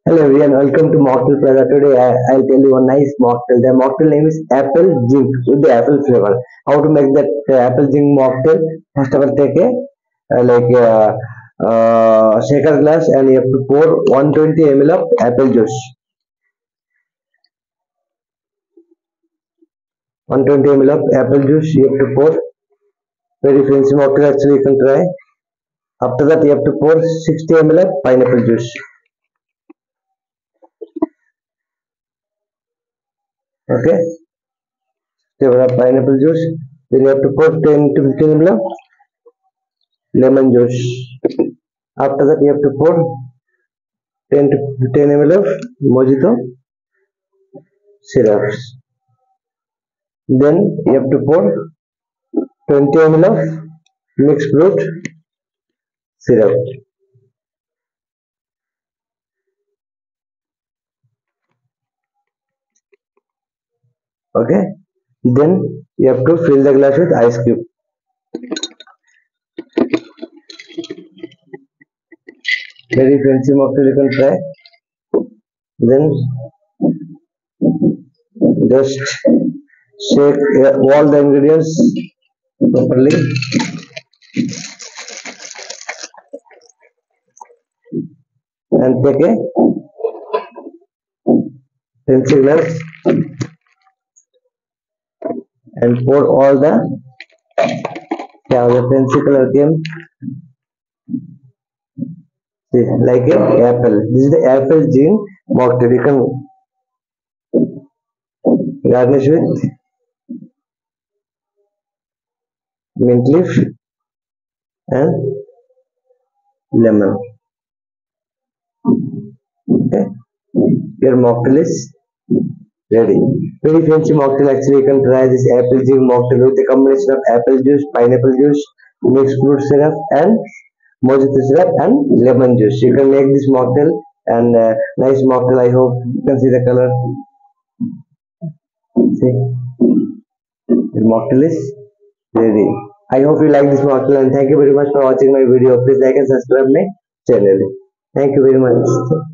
Hello everyone, welcome to Mocktail Plaza. Today I'll tell you one nice mocktail. The mocktail name is Apple Zing with the apple flavor. How to make that Apple Zing mocktail? First of all, take a shaker glass and you have to pour 120 ml of apple juice. 120 ml of apple juice you have to pour. Very fancy mocktail actually you can try. After that you have to pour 60 ml of pineapple juice. Okay. Develop pineapple juice. Then you have to pour 10 to 15 ml of lemon juice. After that, you have to pour 10 to 15 ml of mojito syrups. Then you have to pour 20 ml of mixed fruit syrup. Okay. Then you have to fill the glass with ice cube. Very fancy mocktail you can try. Then just shake all the ingredients properly and take a fancy glass and pour all the fancy color came like a apple. This is the apple gin mocktail. You can garnish with mint leaf and lemon. Okay, your mocktail is ready. Very fancy mocktail. Actually, you can try this apple gin mocktail with a combination of apple juice, pineapple juice, mixed fruit syrup, and mojito syrup and lemon juice. You can make this mocktail and nice mocktail. I hope you can see the color. See, the mocktail is ready. I hope you like this mocktail and thank you very much for watching my video. Please like and subscribe my channel. Thank you very much.